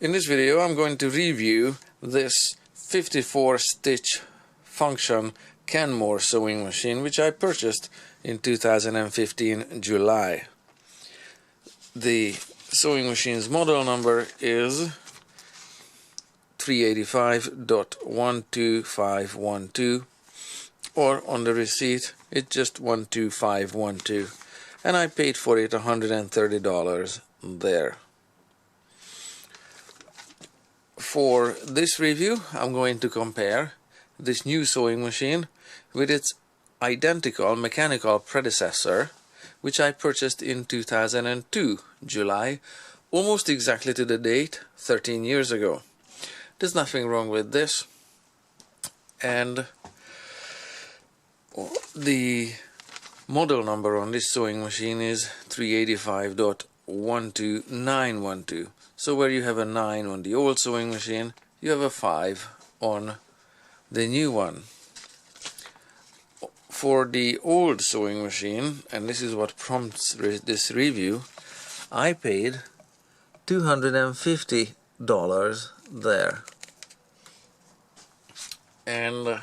In this video I'm going to review this 54 stitch function Kenmore sewing machine which I purchased in 2015 July. The sewing machine's model number is 385.12512, or on the receipt it's just 12512, and I paid for it $130 there. For this review I'm going to compare this new sewing machine with its identical mechanical predecessor which I purchased in 2002 July, almost exactly to the date, 13 years ago. There's nothing wrong with this, and the model number on this sewing machine is 385.12912. So where you have a 9 on the old sewing machine, you have a 5 on the new one. For the old sewing machine, and this is what prompts this review, I paid $250 there. And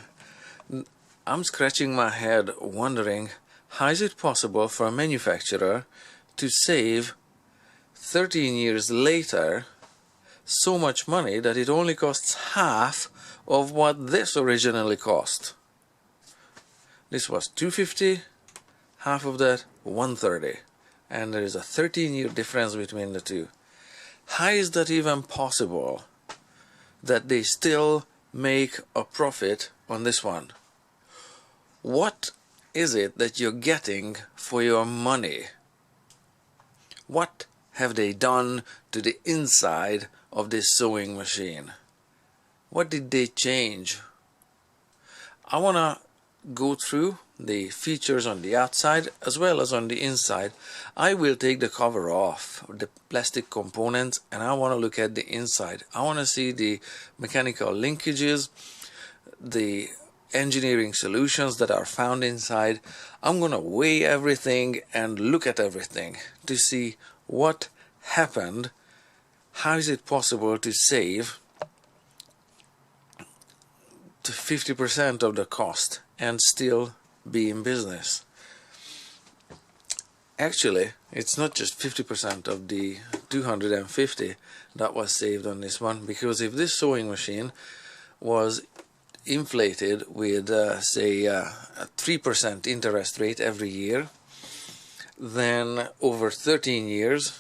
I'm scratching my head wondering, how is it possible for a manufacturer to save 13 years later so much money that it only costs half of what this originally cost? This was $250, half of that $130, and there is a 13-year difference between the two. How is that even possible that they still make a profit on this one? What is it that you're getting for your money? What have they done to the inside of this sewing machine? What did they change? I want to go through the features on the outside as well as on the inside. I will take the cover off, the plastic components, and I want to look at the inside. I want to see the mechanical linkages, the engineering solutions that are found inside. I'm going to weigh everything and look at everything to see what happened. How is it possible to save to 50% of the cost and still be in business? Actually, it's not just 50% of the $250 that was saved on this one, because if this sewing machine was inflated with say a 3% interest rate every year, then over 13 years,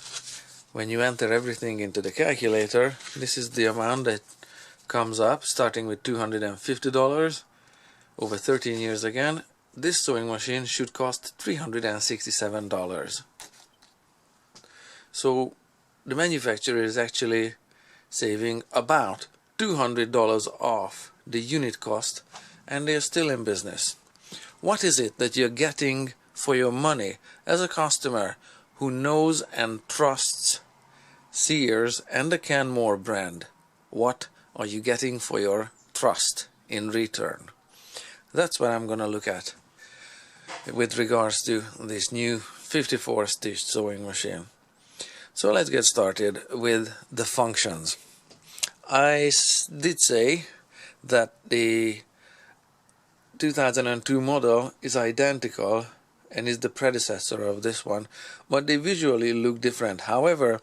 when you enter everything into the calculator, this is the amount that comes up, starting with $250 over 13 years again. This sewing machine should cost $367. So the manufacturer is actually saving about $200 off the unit cost, and they're still in business. What is it that you're getting for your money as a customer who knows and trusts Sears and the Kenmore brand? What are you getting for your trust in return? That's what I'm going to look at with regards to this new 54 stitch sewing machine. So let's get started with the functions. I did say that the 2002 model is identical and is the predecessor of this one, but they visually look different. However,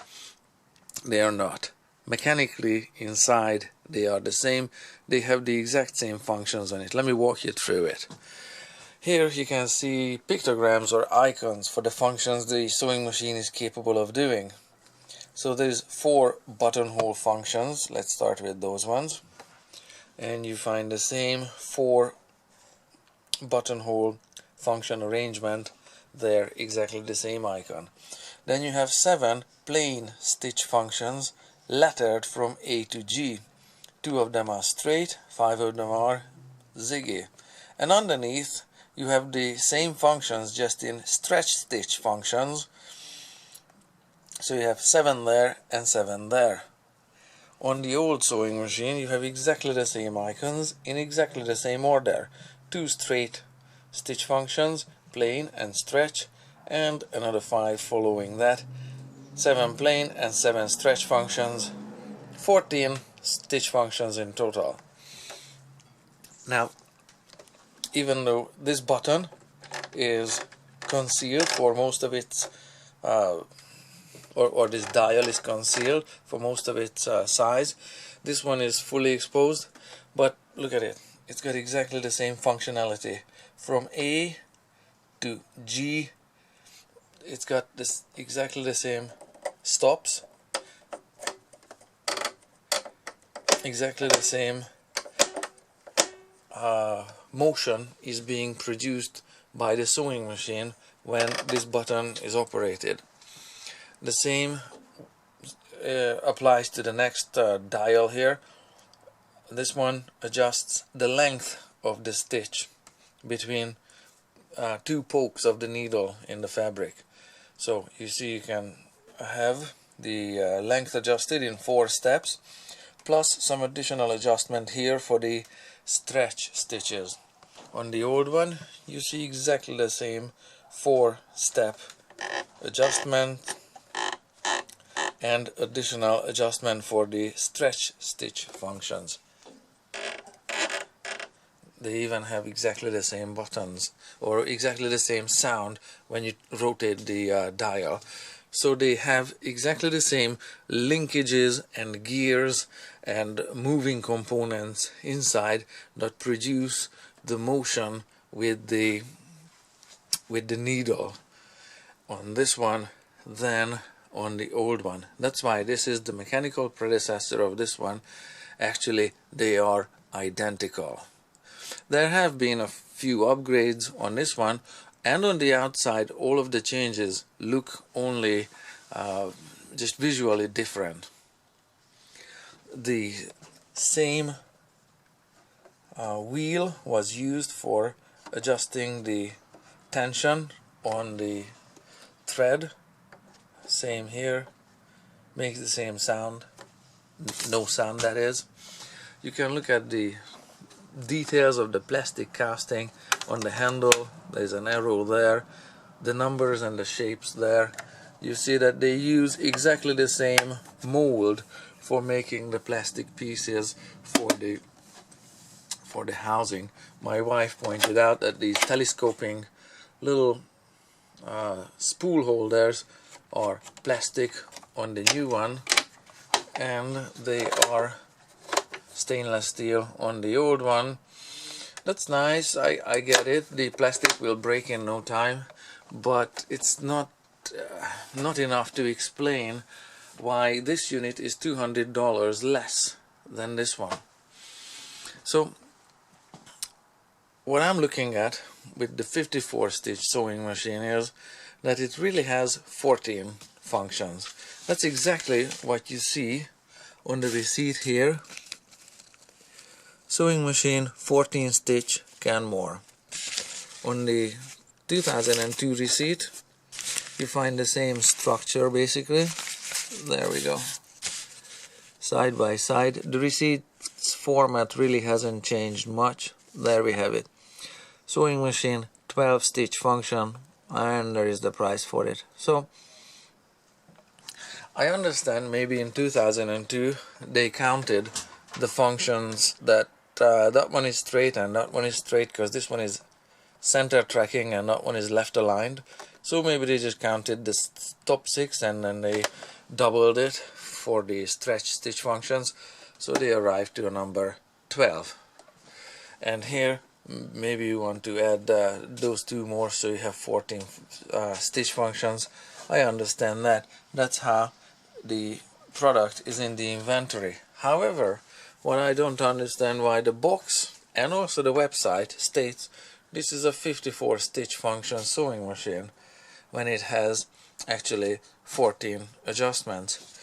they are not. Mechanically inside they are the same. They have the exact same functions on it. Let me walk you through it. Here you can see pictograms or icons for the functions the sewing machine is capable of doing. So there's 4 buttonhole functions. Let's start with those ones. And you find the same 4 buttonhole function arrangement there, exactly the same icon. Then you have 7 plain stitch functions lettered from A to G. 2 of them are straight, 5 of them are ziggy. And underneath you have the same functions, just in stretch stitch functions. So you have 7 there and 7 there. On the old sewing machine you have exactly the same icons in exactly the same order. 2 straight stitch functions, plain and stretch, and another 5 following that. 7 plain and 7 stretch functions 14 stitch functions in total. Now, even though this button is concealed for most of its or this dial is concealed for most of its size, this one is fully exposed. But look at it, it's got exactly the same functionality from A to G. It's got this exactly the same stops, exactly the same motion is being produced by the sewing machine when this button is operated. The same applies to the next dial here. This one adjusts the length of the stitch between two pokes of the needle in the fabric. So you see, you can have the length adjusted in 4 steps, plus some additional adjustment here for the stretch stitches. On the old one, you see exactly the same 4-step adjustment and additional adjustment for the stretch stitch functions. They even have exactly the same buttons or exactly the same sound when you rotate the dial. So they have exactly the same linkages and gears and moving components inside that produce the motion with the needle on this one than on the old one. That's why this is the mechanical predecessor of this one. Actually, they are identical. There have been a few upgrades on this one, and on the outside all of the changes look only just visually different. The same wheel was used for adjusting the tension on the thread. Same here, makes the same sound, no sound that is. You can look at the details of the plastic casting on the handle. There's an arrow there, the numbers and the shapes there. You see that they use exactly the same mold for making the plastic pieces for the housing. My wife pointed out that these telescoping little spool holders are plastic on the new one, and they are stainless steel on the old one. That's nice, I get it. The plastic will break in no time, but it's not enough to explain why this unit is $200 less than this one. So what I'm looking at with the 54 stitch sewing machine is that it really has 14 functions. That's exactly what you see on the receipt here. Sewing machine 14 stitch Kenmore. On the 2002 receipt you find the same structure basically. There we go. Side by side. The receipt's format really hasn't changed much. There we have it. Sewing machine 12 stitch function, and there is the price for it. So I understand maybe in 2002 they counted the functions that that one is straight and that one is straight because this one is center tracking and that one is left aligned. So maybe they just counted the top 6 and then they doubled it for the stretch stitch functions. So they arrived to a number 12. And here maybe you want to add those 2 more, so you have 14 stitch functions. I understand that. That's how the product is in the inventory. However, what I don't understand why the box and also the website states this is a 54 stitch function sewing machine when it has actually 14 adjustments.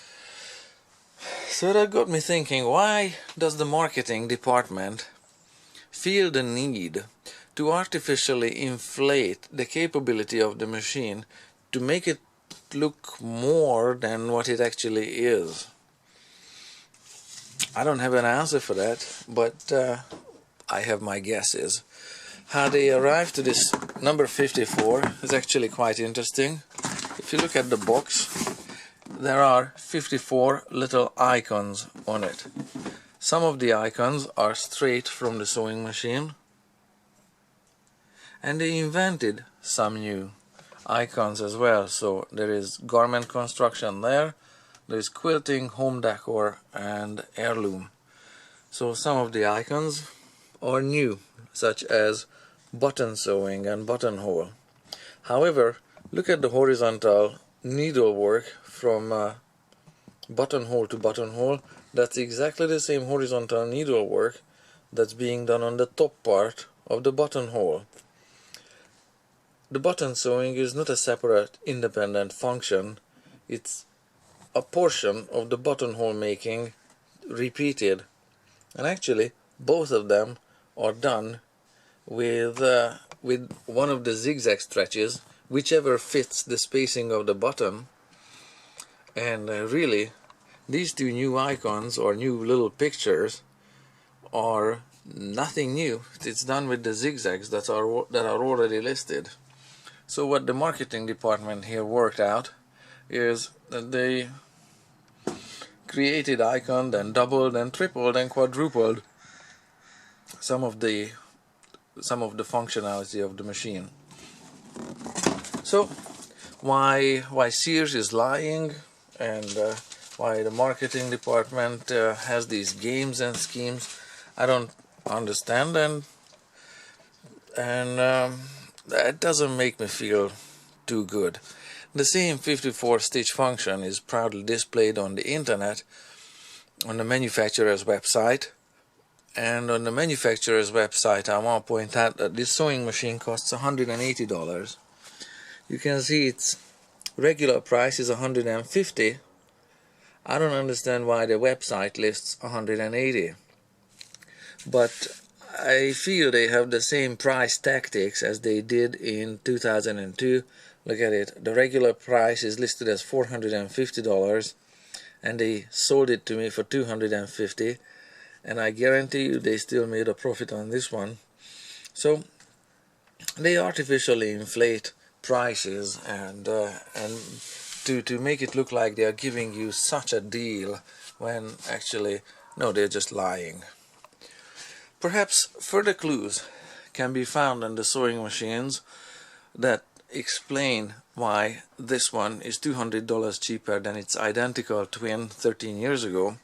So that got me thinking, why does the marketing department feel the need to artificially inflate the capability of the machine to make it look more than what it actually is? I don't have an answer for that, but I have my guesses. How they arrived to this number 54 is actually quite interesting. If you look at the box, there are 54 little icons on it. Some of the icons are straight from the sewing machine, and they invented some new icons as well. So there is garment construction there is quilting, home decor, and heirloom. So some of the icons are new, such as button sewing and buttonhole. However, look at the horizontal needlework from buttonhole to buttonhole. That's exactly the same horizontal needlework that's being done on the top part of the buttonhole. The button sewing is not a separate independent function, it's a portion of the buttonhole making repeated. And actually both of them are done with one of the zigzag stretches, whichever fits the spacing of the button. And really, these two new icons or new little pictures are nothing new. It's done with the zigzags that are already listed. So what the marketing department here worked out is that they created icon, then doubled and tripled and quadrupled some of the functionality of the machine. So why Sears is lying, and why the marketing department has these games and schemes, I don't understand, and that doesn't make me feel too good. The same 54 stitch function is proudly displayed on the internet on the manufacturer's website, and on the manufacturer's website I want to point out that this sewing machine costs $180. You can see its regular price is $150. I don't understand why the website lists $180, but I feel they have the same price tactics as they did in 2002. Look at it, the regular price is listed as $450 and they sold it to me for $250, and I guarantee you they still made a profit on this one. So they artificially inflate prices and to make it look like they are giving you such a deal, when actually no, they're just lying. Perhaps further clues can be found in the sewing machines that explain why this one is $200 cheaper than its identical twin 13 years ago.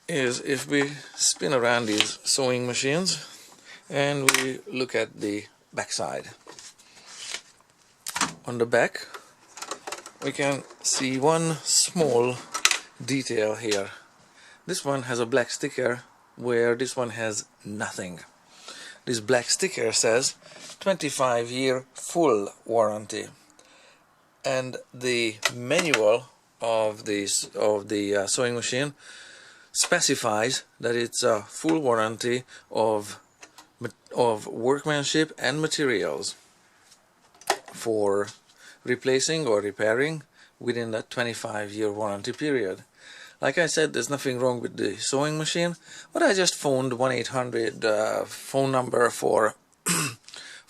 Is if we spin around these sewing machines and we look at the back side. On the back we can see one small detail here. This one has a black sticker where this one has nothing. This black sticker says 25-year full warranty, and the manual of the sewing machine specifies that it's a full warranty of workmanship and materials for replacing or repairing within that 25-year warranty period. Like I said, there's nothing wrong with the sewing machine, but I just phoned 1-800 phone number for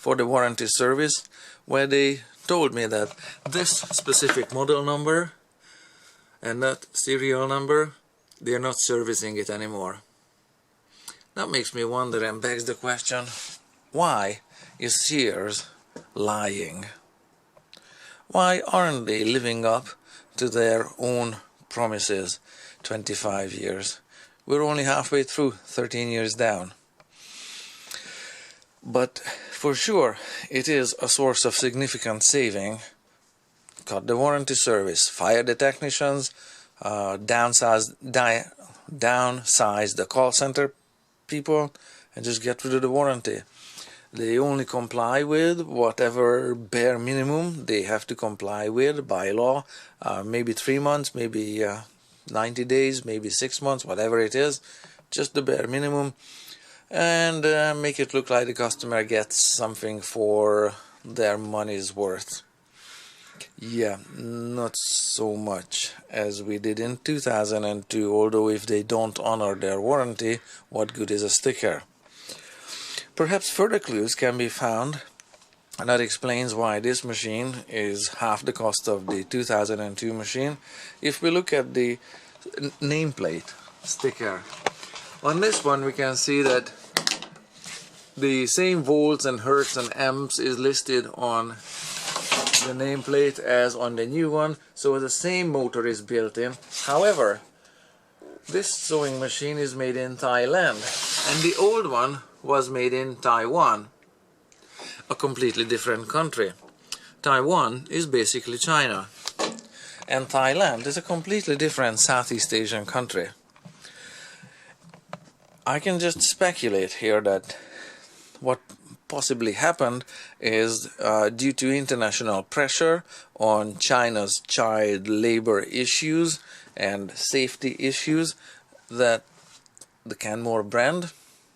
for the warranty service, where they told me that this specific model number and that serial number, they're not servicing it anymore. That makes me wonder and begs the question, why is Sears lying? Why aren't they living up to their own promises? 25 years. We're only halfway through, 13 years down. But for sure, it is a source of significant saving. Cut the warranty service, fire the technicians, downsize the call center people, and just get rid of the warranty. They only comply with whatever bare minimum they have to comply with by law. Maybe 3 months, maybe 90 days, maybe 6 months, whatever it is, just the bare minimum, and make it look like the customer gets something for their money's worth. Yeah, not so much as we did in 2002, although if they don't honor their warranty, what good is a sticker? Perhaps further clues can be found And that explains why this machine is half the cost of the 2002 machine. If we look at the nameplate sticker, on this one we can see that the same volts and hertz and amps is listed on the nameplate as on the new one, so the same motor is built in. However, this sewing machine is made in Thailand and the old one was made in Taiwan, a completely different country. Taiwan is basically China, and Thailand is a completely different Southeast Asian country. I can just speculate here that what possibly happened is due to international pressure on China's child labor issues and safety issues, that the Kenmore brand,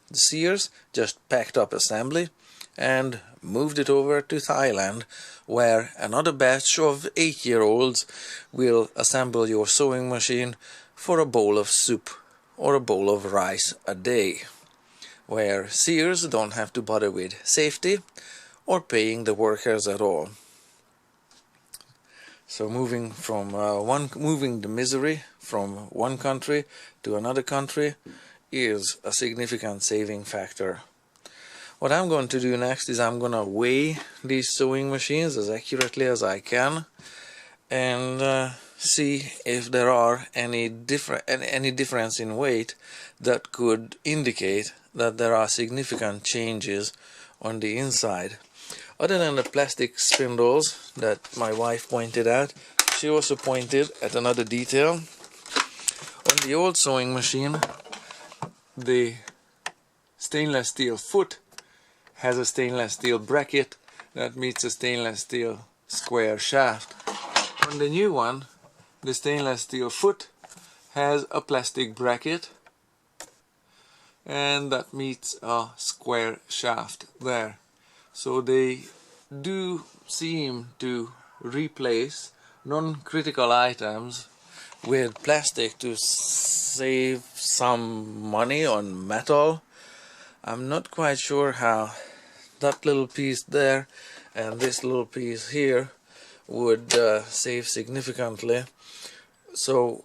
the Sears, just packed up assembly and moved it over to Thailand, where another batch of 8-year-olds will assemble your sewing machine for a bowl of soup or a bowl of rice a day, where Sears don't have to bother with safety or paying the workers at all. So moving the misery from one country to another country is a significant saving factor. What I'm going to do next is I'm going to weigh these sewing machines as accurately as I can and see if there are any difference in weight that could indicate that there are significant changes on the inside. Other than the plastic spindles that my wife pointed out, she also pointed at another detail. On the old sewing machine, the stainless steel foot has a stainless steel bracket that meets a stainless steel square shaft. On the new one, the stainless steel foot has a plastic bracket and that meets a square shaft there. So they do seem to replace non-critical items with plastic to save some money on metal. I'm not quite sure how that little piece there and this little piece here would save significantly. So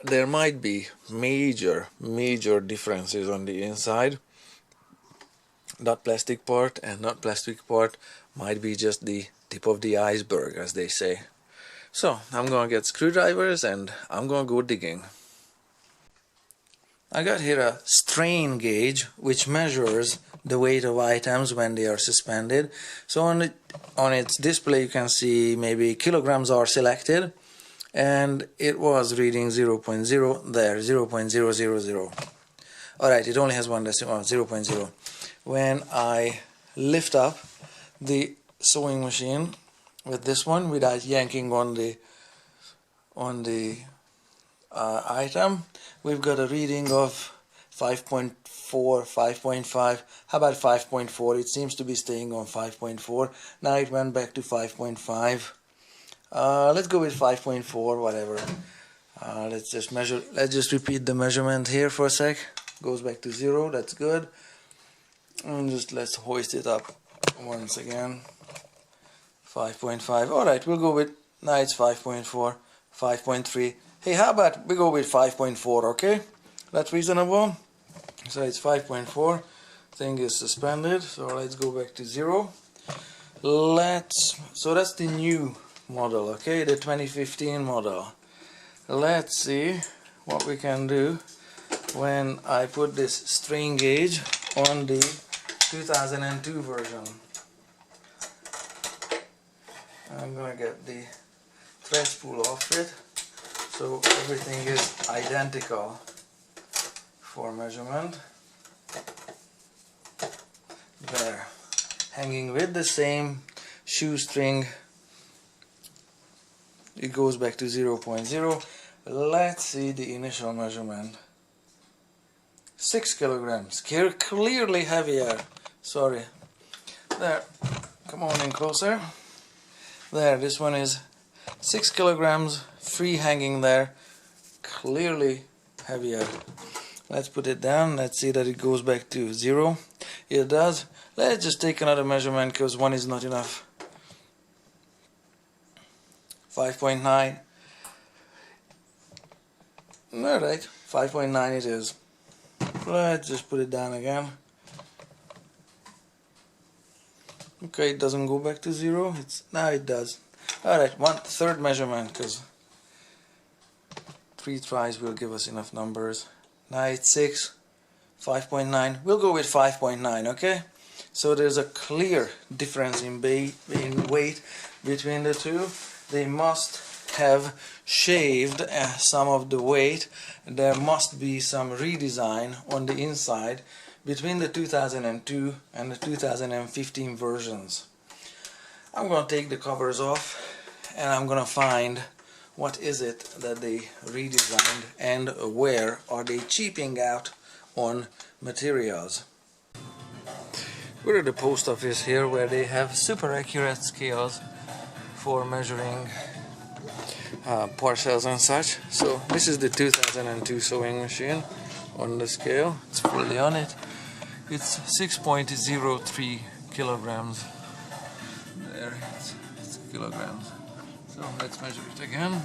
there might be major differences on the inside. That plastic part and that plastic part might be just the tip of the iceberg, as they say. So I'm gonna get screwdrivers and I'm gonna go digging. I got here a strain gauge which measures the weight of items when they are suspended. So on its display you can see maybe kilograms are selected, and it was reading 0.0 there, 0.000. Alright, it only has one decimal, 0.0. When I lift up the sewing machine with this one without yanking on the item, we've got a reading of 5.4, 5.5. How about 5.4? It seems to be staying on 5.4. Now it went back to 5.5. Let's go with 5.4, whatever. Let's just measure. Let's just repeat the measurement here for a sec. Goes back to 0. That's good. And just let's hoist it up once again. 5.5. Alright, we'll go with, now it's 5.4, 5.3. Hey, how about we go with 5.4, okay? That's reasonable. So it's 5.4. Thing is suspended. So let's go back to 0. So that's the new model, okay? The 2015 model. Let's see what we can do when I put this strain gauge on the 2002 version. I'm gonna get the thread spool off it so everything is identical for measurement. There, hanging with the same shoestring. It goes back to 0.0. Let's see the initial measurement. 6 kilograms, clearly heavier. Sorry. There, come on in closer. There, this one is 6 kilograms, free hanging there, clearly heavier. Let's put it down. Let's see that it goes back to 0. it does. Let's just take another measurement because one is not enough. 5.9. Alright, 5.9 it is. Let's just put it down again. Okay, it doesn't go back to 0. Now it does. Alright, third measurement, because 3 tries will give us enough numbers. Now it's 6, 5.9. We'll go with 5.9, okay? So there's a clear difference in weight between the two. They must have shaved some of the weight. There must be some redesign on the inside between the 2002 and the 2015 versions. I'm going to take the covers off and I'm going to find what is it that they redesigned and where are they cheaping out on materials. We're at the post office here where they have super accurate scales for measuring parcels and such. So this is the 2002 sewing machine on the scale. It's fully on it. It's 6.03 kilograms. There, it's kilograms. So let's measure it again,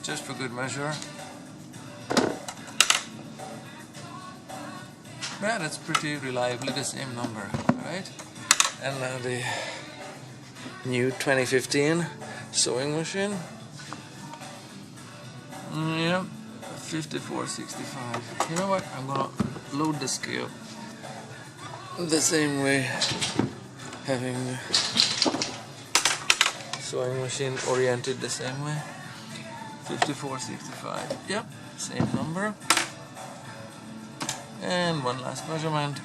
just for good measure. Yeah, that's pretty reliably the same number, right? And now the new 2015 sewing machine. Yeah, 54.65. You know what? I'm gonna load the scale the same way, having the sewing machine oriented the same way. 54.65. Yep, same number. And one last measurement.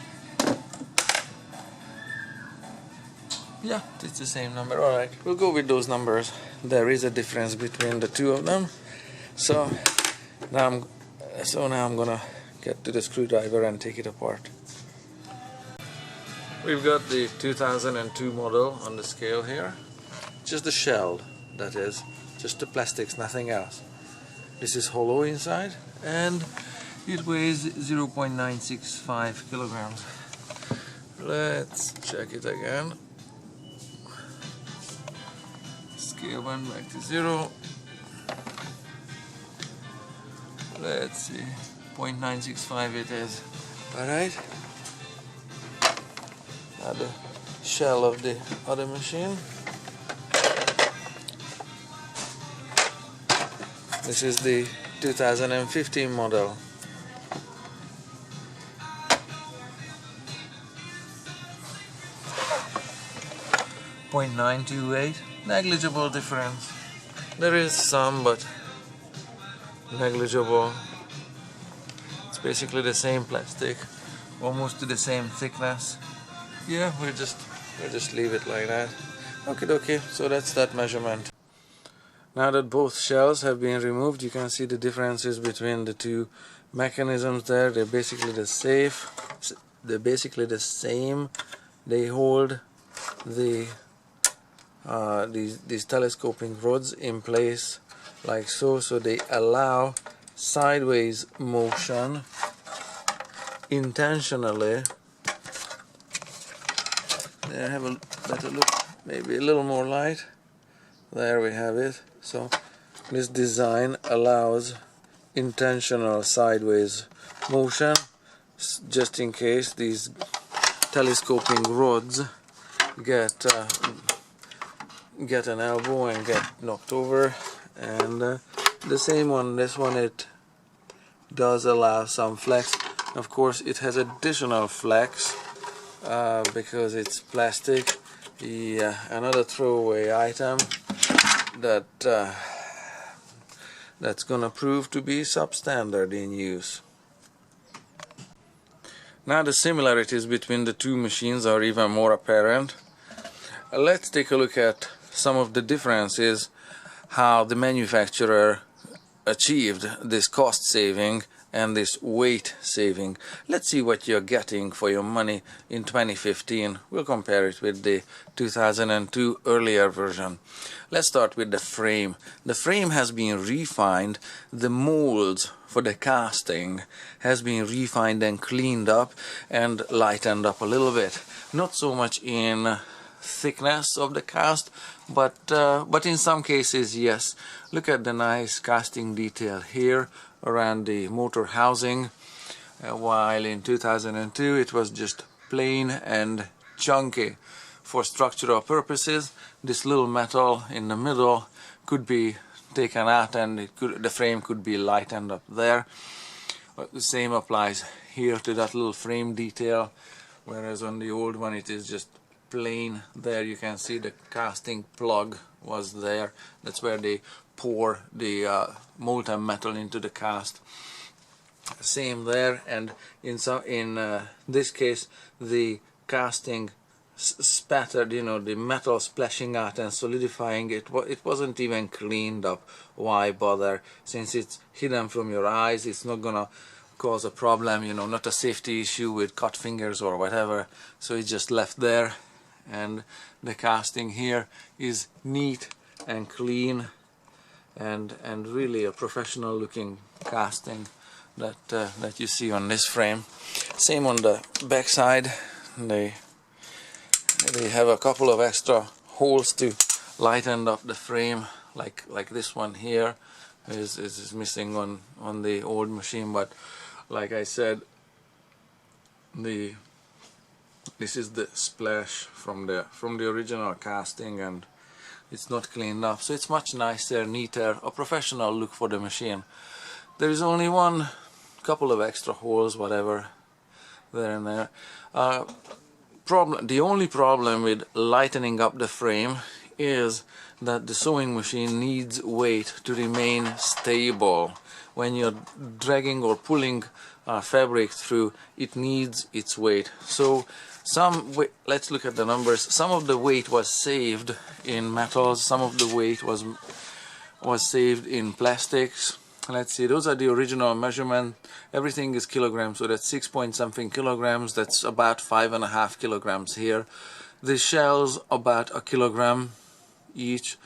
Yeah, it's the same number. Alright, we'll go with those numbers. There is a difference between the two of them. So now I'm gonna get to the screwdriver and take it apart. We've got the 2002 model on the scale here. Just the shell, that is. Just the plastics, nothing else. This is hollow inside and it weighs 0.965 kilograms. Let's check it again. Scale went back to 0. Let's see, 0.965 it is. Alright. Now the shell of the other machine. This is the 2015 model. .928, negligible difference. There is some, but negligible. It's basically the same plastic, almost to the same thickness. Yeah, we'll just leave it like that. Okay, so that's that measurement. Now that both shells have been removed, you can see the differences between the two mechanisms there. They're basically the same. They hold the these telescoping rods in place like so, so they allow sideways motion intentionally. There, have a better look, maybe a little more light. There we have it. So this design allows intentional sideways motion, just in case these telescoping rods get an elbow and get knocked over. And the same one, this one, it does allow some flex. Of course it has additional flex because it's plastic. Yeah, another throwaway item that's gonna prove to be substandard in use. Now the similarities between the two machines are even more apparent. Let's take a look at some of the differences, how the manufacturer achieved this cost saving and this weight saving. Let's see what you're getting for your money in 2015. We'll compare it with the 2002 earlier version. Let's start with the frame. The frame has been refined. The molds for the casting has been refined and cleaned up and lightened up a little bit. Not so much in thickness of the cast, but in some cases, yes. Look at the nice casting detail here around the motor housing, while in 2002 it was just plain and chunky. For structural purposes, this little metal in the middle could be taken out and the frame could be lightened up there. But the same applies here to that little frame detail, whereas on the old one it is just plain. There you can see the casting plug was there. That's where they pour the molten metal into the cast. Same there, and in this case the casting spattered, you know, the metal splashing out and solidifying it. It wasn't even cleaned up. Why bother? Since it's hidden from your eyes, it's not gonna cause a problem, you know, not a safety issue with cut fingers or whatever. So it's just left there, and the casting here is neat and clean and really a professional looking casting that you see on this frame. Same on the back side. They have a couple of extra holes to lighten up the frame, like this one here is missing on the old machine, but like I said, this is the splash from the original casting, and it's not cleaned up, so it's much nicer, neater, a professional look for the machine. There is only one couple of extra holes, whatever, there and there. The only problem with lightening up the frame is that the sewing machine needs weight to remain stable. When you're dragging or pulling fabric through, it needs its weight. So let's look at the numbers. Some of the weight was saved in metals, some of the weight was saved in plastics. Let's see, those are the original measurement. Everything is kilograms, so that's 6 point something kilograms. That's about 5.5 kilograms here. The shells about a kilogram each.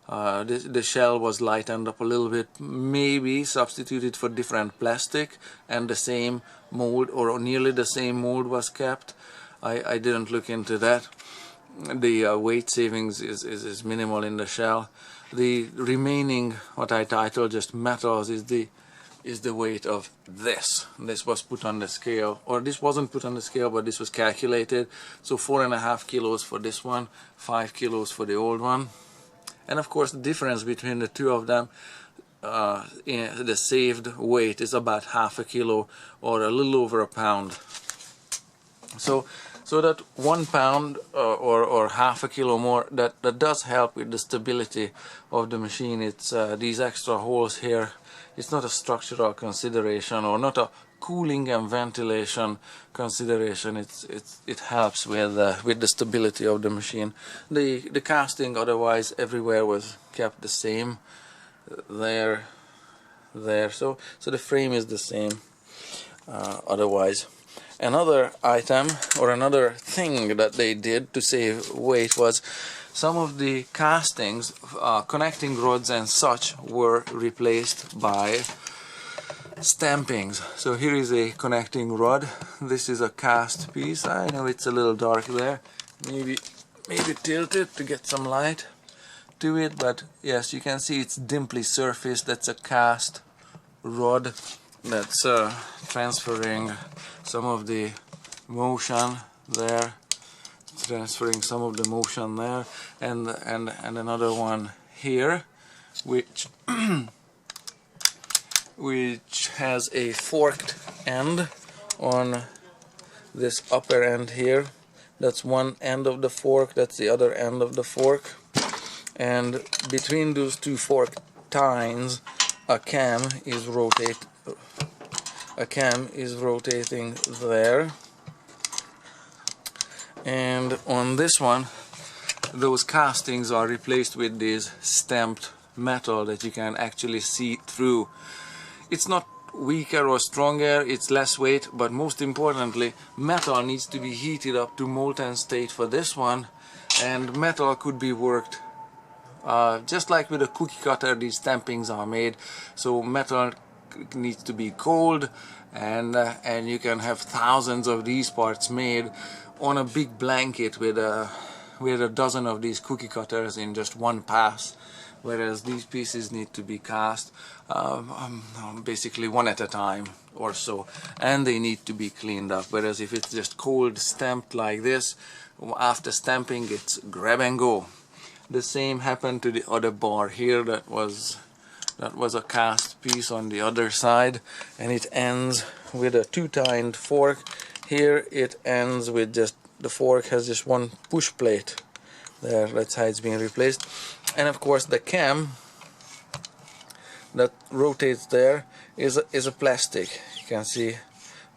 The shell was lightened up a little bit, maybe substituted for different plastic, and the same mold or nearly the same mold was kept. I didn't look into that. The weight savings is minimal in the shell. The remaining, what I titled just metals, is the weight of this. This was put on the scale, or this wasn't put on the scale, but this was calculated. So 4.5 kilos for this one, 5 kilos for the old one. And of course the difference between the two of them, the saved weight is about half a kilo or a little over a pound. So that 1 pound or half a kilo more, that does help with the stability of the machine. It's these extra holes here. It's not a structural consideration or not a cooling and ventilation consideration. It helps with the stability of the machine. The casting otherwise everywhere was kept the same. There. So the frame is the same otherwise. Another item or another thing that they did to save weight was some of the castings, connecting rods and such, were replaced by stampings. So here is a connecting rod. This is a cast piece. I know it's a little dark there. Maybe tilt it to get some light to it, but yes, you can see it's dimply surfaced. That's a cast rod that's transferring some of the motion there, and another one here, which has a forked end on this upper end here. That's one end of the fork, that's the other end of the fork, and between those two fork tines a cam is rotating there, and on this one those castings are replaced with this stamped metal that you can actually see through. It's not weaker or stronger, it's less weight, but most importantly, metal needs to be heated up to molten state for this one, and metal could be worked just like with a cookie cutter. These stampings are made, so metal needs to be cold, and you can have thousands of these parts made on a big blanket with a dozen of these cookie cutters in just one pass, whereas these pieces need to be cast basically one at a time or so, and they need to be cleaned up. Whereas if it's just cold stamped like this, after stamping it's grab and go. The same happened to the other bar here. That was a cast piece on the other side, and it ends with a two-tined fork. Here it ends with just the fork has just one push plate there. That's how it's being replaced. And of course the cam that rotates there is a plastic. You can see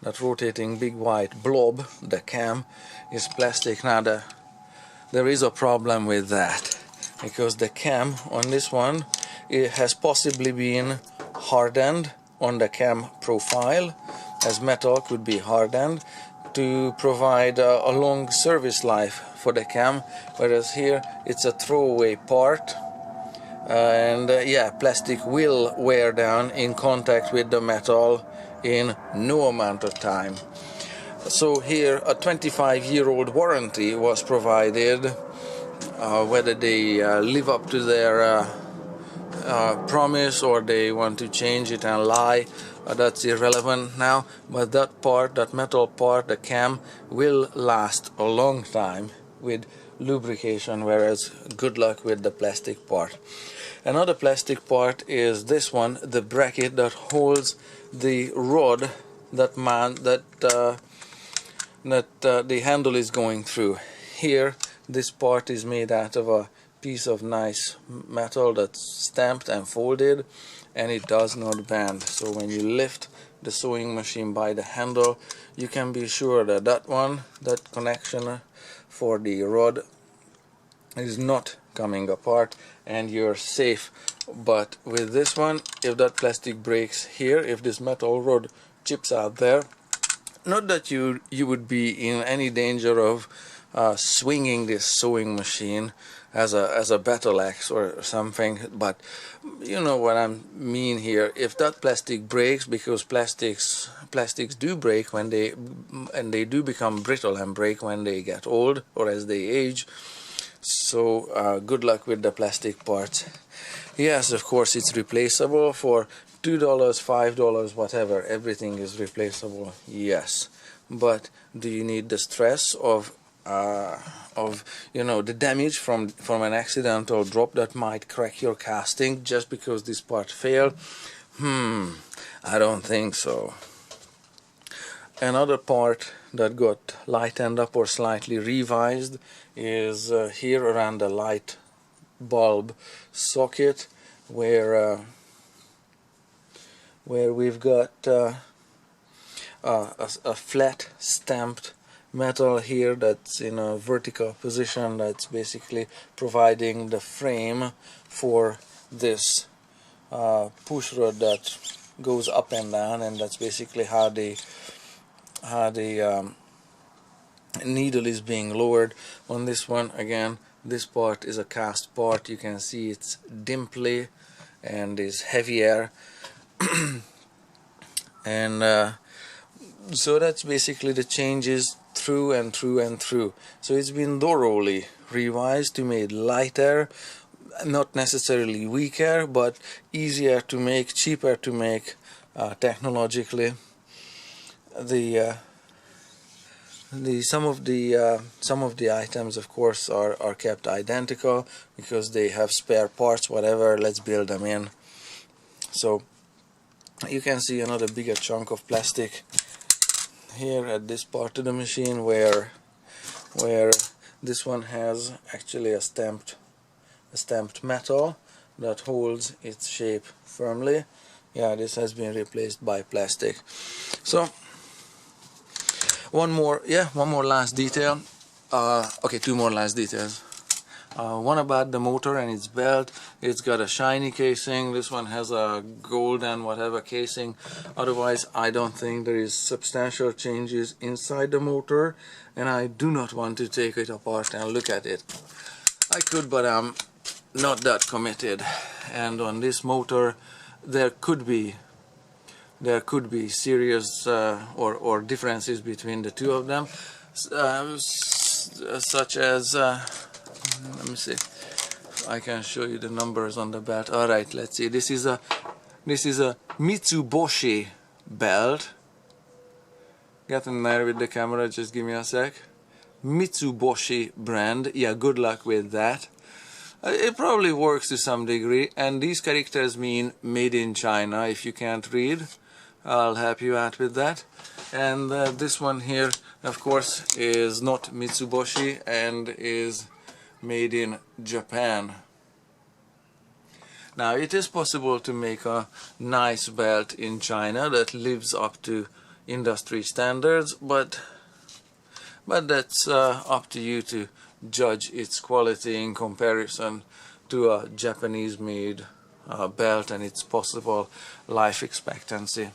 that rotating big white blob. The cam is plastic. Now there is a problem with that, because the cam on this one, it has possibly been hardened on the cam profile, as metal could be hardened to provide a long service life for the cam, whereas here it's a throwaway part, and yeah, plastic will wear down in contact with the metal in no amount of time. So here a 25-year-old warranty was provided. Whether they live up to their promise or they want to change it and lie, that's irrelevant now, but that part, that metal part, the cam, will last a long time with lubrication, whereas good luck with the plastic part. Another plastic part is this one, the bracket that holds the rod that the handle is going through. Here this part is made out of a piece of nice metal that's stamped and folded, and it does not bend. So when you lift the sewing machine by the handle, you can be sure that that connection for the rod is not coming apart, and you're safe. But with this one, if that plastic breaks here, if this metal rod chips out there, not that you would be in any danger of swinging this sewing machine as a battle axe or something, but you know what I mean here. If that plastic breaks, because plastics do break when they do become brittle and break when they get old or as they age. So good luck with the plastic parts. Yes, of course it's replaceable for $2, $5, whatever. Everything is replaceable. Yes, but do you need the stress of the damage from an accidental drop that might crack your casting just because this part failed? I don't think so. Another part that got lightened up or slightly revised is here around the light bulb socket, where we've got a flat stamped metal here that's in a vertical position, that's basically providing the frame for this push rod that goes up and down, and that's basically how the needle is being lowered. On this one, again, this part is a cast part. You can see it's dimply and is heavier and so that's basically the changes through and through and through. So it's been thoroughly revised to make lighter, not necessarily weaker, but easier to make, cheaper to make technologically. Some of the items, of course, are kept identical because they have spare parts. Whatever, let's build them in. So you can see another bigger chunk of plastic here at this part of the machine, where this one has actually a stamped metal that holds its shape firmly. Yeah, this has been replaced by plastic. So one more last detail. Okay, two more last details. One about the motor and its belt. It's got a shiny casing. This one has a gold and whatever casing. Otherwise, I don't think there is substantial changes inside the motor, and I do not want to take it apart and look at it. I could, but I'm not that committed. And on this motor, there could be serious or differences between the two of them, such as let me see if I can show you the numbers on the belt. Alright, let's see. This is a Mitsubishi belt. Get in there with the camera, just give me a sec. Mitsubishi brand. Yeah, good luck with that. It probably works to some degree, and these characters mean made in China. If you can't read, I'll help you out with that. And this one here, of course, is not Mitsubishi and is made in Japan. Now, it is possible to make a nice belt in China that lives up to industry standards, but that's up to you to judge its quality in comparison to a Japanese-made belt and its possible life expectancy.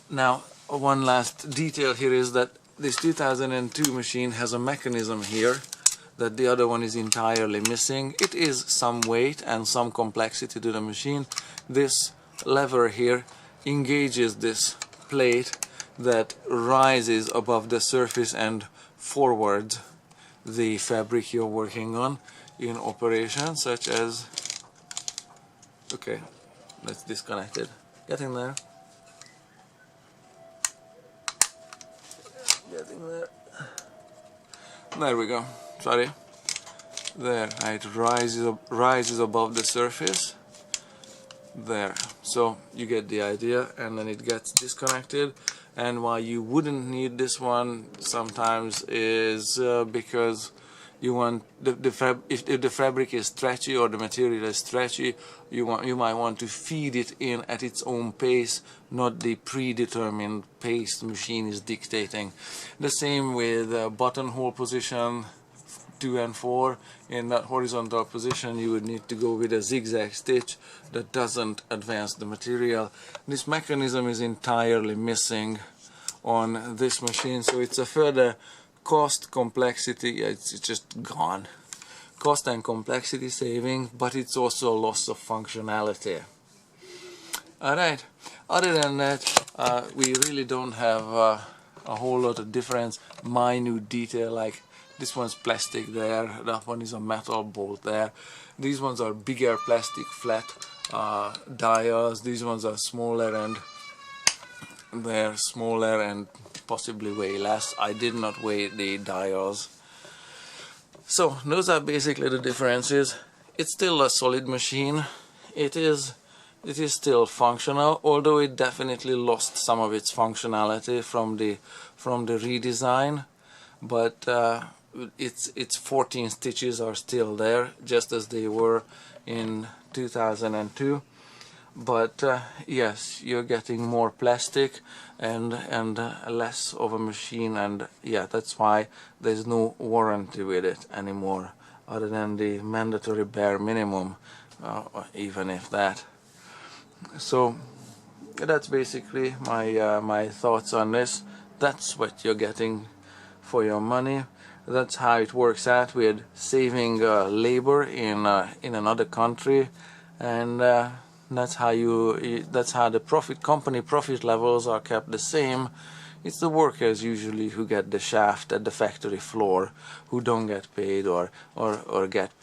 Now, one last detail here is that this 2002 machine has a mechanism here that the other one is entirely missing. It is some weight and some complexity to the machine. This lever here engages this plate that rises above the surface and forwards the fabric you're working on in operation, such as, okay, let's disconnect it. Get in there. Get in there. There we go. Sorry. There, it rises above the surface. There. So you get the idea, and then it gets disconnected. And why you wouldn't need this one sometimes is because you want if the fabric is stretchy or the material is stretchy, you might want to feed it in at its own pace, not the predetermined pace the machine is dictating. The same with buttonhole position 2 and 4. In that horizontal position, you would need to go with a zigzag stitch that doesn't advance the material. This mechanism is entirely missing on this machine, so it's a further cost, complexity, it's just gone. Cost and complexity saving, but it's also a loss of functionality. Alright, other than that, we really don't have a whole lot of difference, minute detail, like this one's plastic there, that one is a metal bolt there. These ones are bigger plastic flat dials, these ones are smaller, and they're smaller and possibly weigh less. I did not weigh the dials. So those are basically the differences. It's still a solid machine. It is still functional, although it definitely lost some of its functionality from the redesign. But its 14 stitches are still there, just as they were in 2002. But yes, you're getting more plastic and less of a machine, and yeah, that's why there's no warranty with it anymore, other than the mandatory bare minimum, even if that. So that's basically my thoughts on this. That's what you're getting for your money. That's how it works out with saving labor in another country, and that's how the company profit levels are kept the same. It's the workers usually who get the shaft at the factory floor who don't get paid or get paid.